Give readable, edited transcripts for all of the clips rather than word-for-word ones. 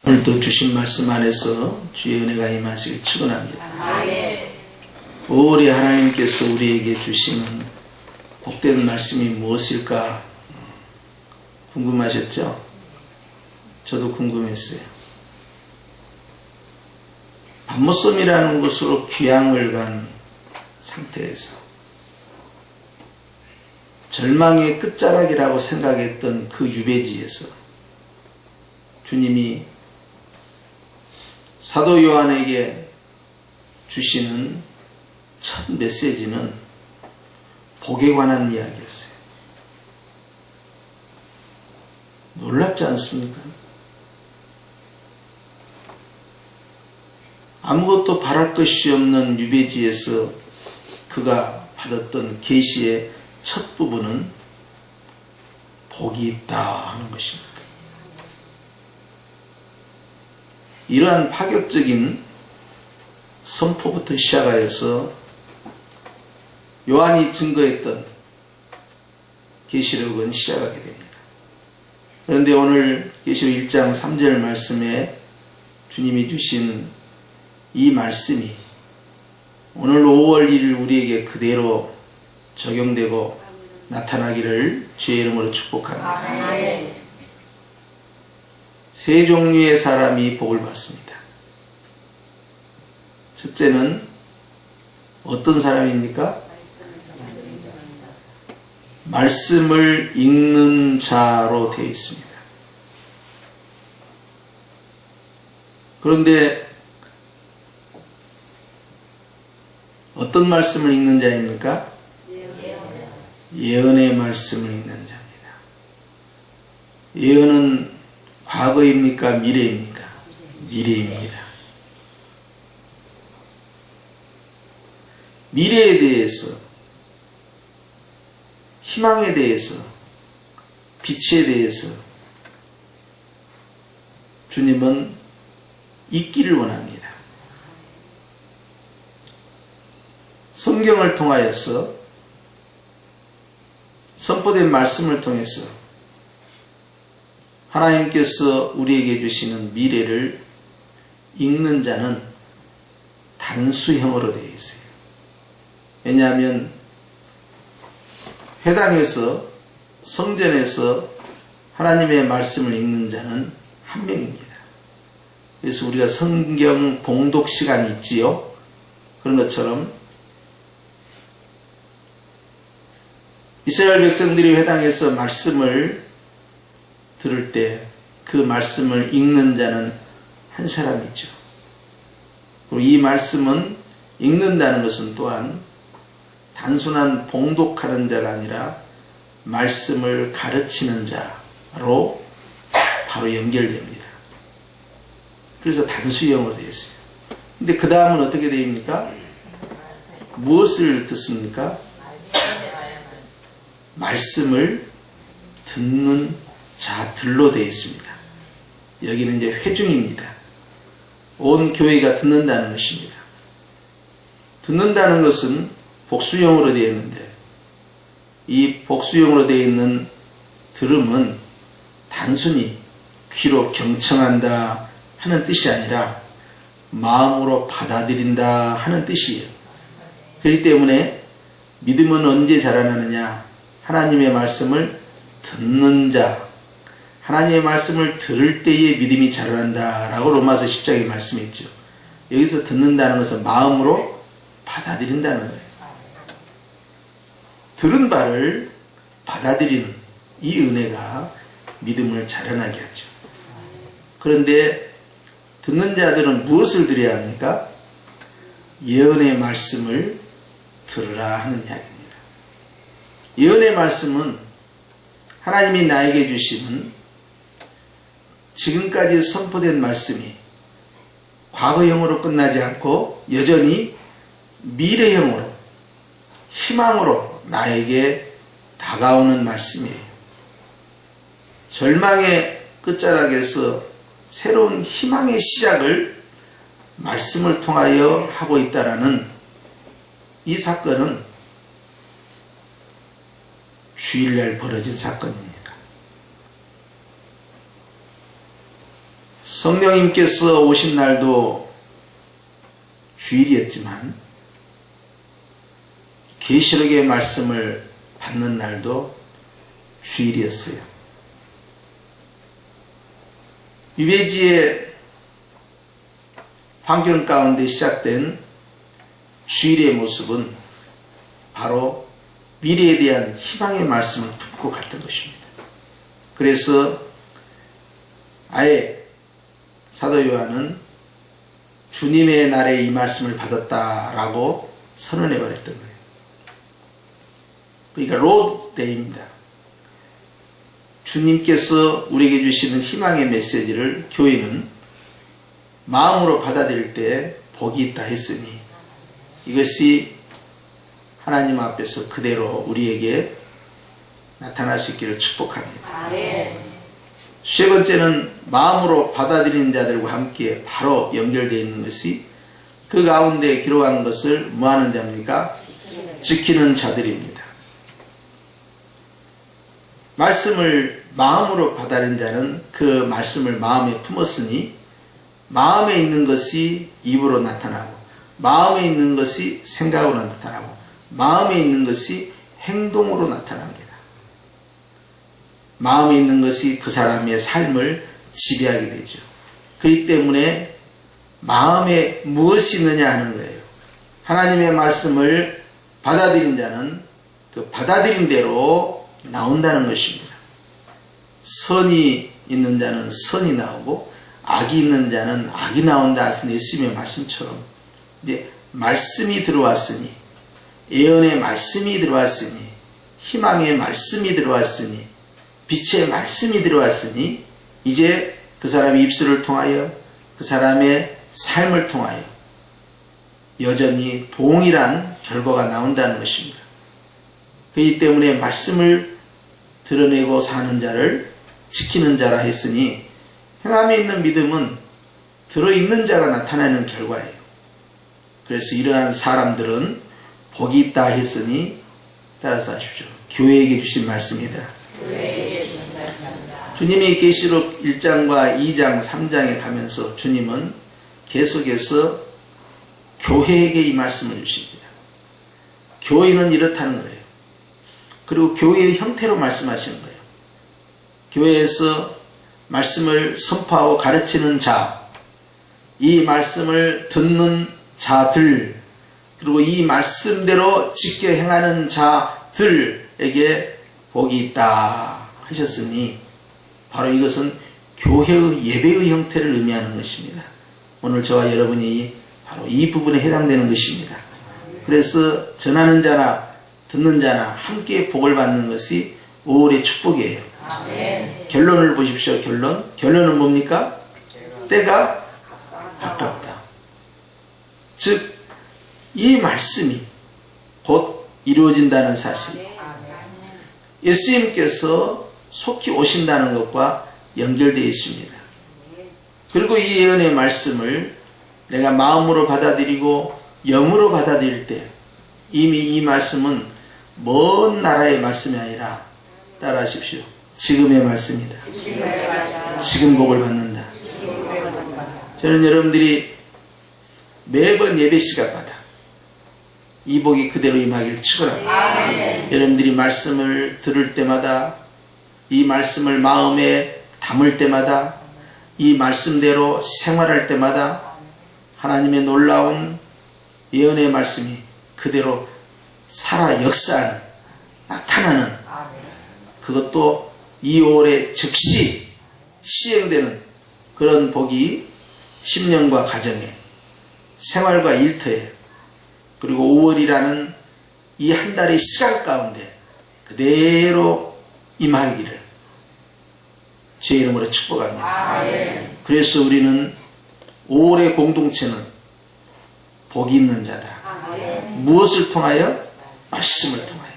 오늘도 주신 말씀 안에서 주의 은혜가 임하시길 축원합니다. 오래 하나님께서 우리에게 주시는 복된 말씀이 무엇일까 궁금하셨죠? 저도 궁금했어요. 밤모섬이라는 곳으로 귀향을 간 상태에서 절망의 끝자락이라고 생각했던 그 유배지에서 주님이 사도 요한에게 주시는 첫 메시지는 복에 관한 이야기였어요. 놀랍지 않습니까? 아무것도 바랄 것이 없는 유배지에서 그가 받았던 계시의 첫 부분은 복이 있다 하는 것입니다. 이러한 파격적인 선포부터 시작하여서 요한이 증거했던 계시록은 시작하게 됩니다. 그런데 오늘 계시록 1장 3절 말씀에 주님이 주신 이 말씀이 오늘 5월 1일 우리에게 그대로 적용되고 나타나기를 주의 이름으로 축복합니다. 세 종류의 사람이 복을 받습니다. 첫째는 어떤 사람입니까? 말씀을 읽는 자로 되어 있습니다. 그런데 어떤 말씀을 읽는 자입니까? 예언의 말씀을 읽는 자입니다. 예언은 과거입니까? 미래입니까? 미래입니다. 미래에 대해서, 희망에 대해서, 빛에 대해서 주님은 읽기를 원합니다. 성경을 통하여서 선포된 말씀을 통해서 하나님께서 우리에게 주시는 미래를 읽는 자는 단수형으로 되어 있어요. 왜냐하면 회당에서 성전에서 하나님의 말씀을 읽는 자는 한 명입니다. 그래서 우리가 성경 봉독 시간이 있지요. 그런 것처럼 이스라엘 백성들이 회당에서 말씀을 들을 때 그 말씀을 읽는 자는 한 사람이죠. 그리고 이 말씀은 읽는다는 것은 또한 단순한 봉독하는 자가 아니라 말씀을 가르치는 자로 바로 연결됩니다. 그래서 단수형으로 되어 있어요. 근데 그 다음은 어떻게 됩니까? 무엇을 듣습니까? 말씀을 듣는 자들로 되어 있습니다. 여기는 이제 회중입니다. 온 교회가 듣는다는 것입니다. 듣는다는 것은 복수형으로 되어 있는데 이 복수형으로 되어 있는 들음은 단순히 귀로 경청한다 하는 뜻이 아니라 마음으로 받아들인다 하는 뜻이에요. 그렇기 때문에 믿음은 언제 자라나느냐? 하나님의 말씀을 듣는 자, 하나님의 말씀을 들을 때에 믿음이 자라난다 라고 로마서 10장에 말씀했죠. 여기서 듣는다는 것은 마음으로 받아들인다는 거예요. 들은 바를 받아들이는 이 은혜가 믿음을 자라나게 하죠. 그런데 듣는 자들은 무엇을 들어야 합니까? 예언의 말씀을 들으라 하는 이야기입니다. 예언의 말씀은 하나님이 나에게 주시는 지금까지 선포된 말씀이 과거형으로 끝나지 않고 여전히 미래형으로 희망으로 나에게 다가오는 말씀이에요. 절망의 끝자락에서 새로운 희망의 시작을 말씀을 통하여 하고 있다라는 이 사건은 주일날 벌어진 사건입니다. 성령님께서 오신 날도 주일이었지만 계시록의 말씀을 받는 날도 주일이었어요. 유배지의 환경 가운데 시작된 주일의 모습은 바로 미래에 대한 희망의 말씀을 품고 갔던 것입니다. 그래서 아예 사도 요한은 주님의 날에 이 말씀을 받았다라고 선언해 버렸던 거예요. 그러니까 로드데이입니다. 주님께서 우리에게 주시는 희망의 메시지를 교회는 마음으로 받아들일 때 복이 있다 했으니 이것이 하나님 앞에서 그대로 우리에게 나타날 수 있기를 축복합니다. 세 번째는 마음으로 받아들이는 자들과 함께 바로 연결되어 있는 것이 그 가운데 기록한 것을 뭐하는 자입니까? 지키는 자들입니다. 말씀을 마음으로 받아들인 자는 그 말씀을 마음에 품었으니 마음에 있는 것이 입으로 나타나고 마음에 있는 것이 생각으로 나타나고 마음에 있는 것이 행동으로 나타납니다. 마음에 있는 것이 그 사람의 삶을 지배하게 되죠. 그렇기 때문에 마음에 무엇이 있느냐 하는 거예요. 하나님의 말씀을 받아들인 자는 그 받아들인 대로 나온다는 것입니다. 선이 있는 자는 선이 나오고 악이 있는 자는 악이 나온다 하신 예수님의 말씀처럼 이제 말씀이 들어왔으니 예언의 말씀이 들어왔으니 희망의 말씀이 들어왔으니 빛의 말씀이 들어왔으니 이제 그 사람의 입술을 통하여 그 사람의 삶을 통하여 여전히 동일한 결과가 나온다는 것입니다. 그렇기 때문에 말씀을 드러내고 사는 자를 지키는 자라 했으니 행함에 있는 믿음은 들어있는 자가 나타나는 결과예요. 그래서 이러한 사람들은 복이 있다 했으니 따라서 하십시오. 교회에게 주신 말씀이다. 주님이 계시록 1장과 2장, 3장에 가면서 주님은 계속해서 교회에게 이 말씀을 주십니다. 교회는 이렇다는 거예요. 그리고 교회의 형태로 말씀하시는 거예요. 교회에서 말씀을 선포하고 가르치는 자, 이 말씀을 듣는 자들, 그리고 이 말씀대로 지켜 행하는 자들에게 복이 있다 하셨으니 바로 이것은 교회의 예배의 형태를 의미하는 것입니다. 오늘 저와 여러분이 바로 이 부분에 해당되는 것입니다. 그래서 전하는 자나 듣는 자나 함께 복을 받는 것이 5월의 축복이에요. 결론을 보십시오. 결론은 뭡니까? 때가 가깝다. 즉 이 말씀이 곧 이루어진다는 사실, 예수님께서 속히 오신다는 것과 연결되어 있습니다. 그리고 이 예언의 말씀을 내가 마음으로 받아들이고 영으로 받아들일 때 이미 이 말씀은 먼 나라의 말씀이 아니라 따라하십시오. 지금의 말씀이다. 지금 복을 받는다. 저는 여러분들이 매번 예배 시간마다 이 복이 그대로 임하기를 축원합니다. 여러분들이 말씀을 들을 때마다 이 말씀을 마음에 담을 때마다 이 말씀대로 생활할 때마다 하나님의 놀라운 예언의 말씀이 그대로 살아 역사하는 나타나는 그것도 2월에 즉시 시행되는 그런 복이 10년과 가정에 생활과 일터에 그리고 5월이라는 이 한 달의 시간 가운데 그대로 임하기를 제 이름으로 축복합니다. 그래서 우리는 5월의 공동체는 복이 있는 자다. 무엇을 통하여? 말씀을 통하여.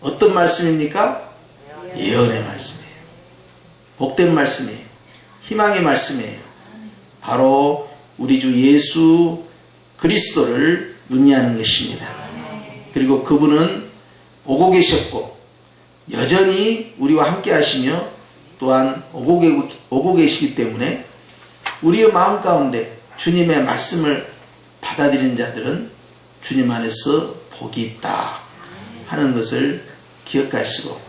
어떤 말씀입니까? 예언의 말씀이에요. 복된 말씀이에요. 희망의 말씀이에요. 바로 우리 주 예수 그리스도를 의미하는 것입니다. 그리고 그분은 오고 계셨고 여전히 우리와 함께 하시며 또한 오고 계시기 때문에 우리의 마음 가운데 주님의 말씀을 받아들이는 자들은 주님 안에서 복이 있다 하는 것을 기억하시고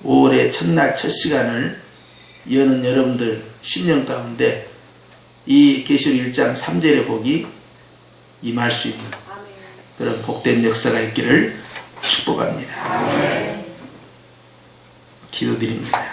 5월의 첫날 첫 시간을 여는 여러분들 10년 가운데 이 계시록 1장 3절의 복이 임할 수 있는 그런 복된 역사가 있기를 축복합니다. 기도드립니다.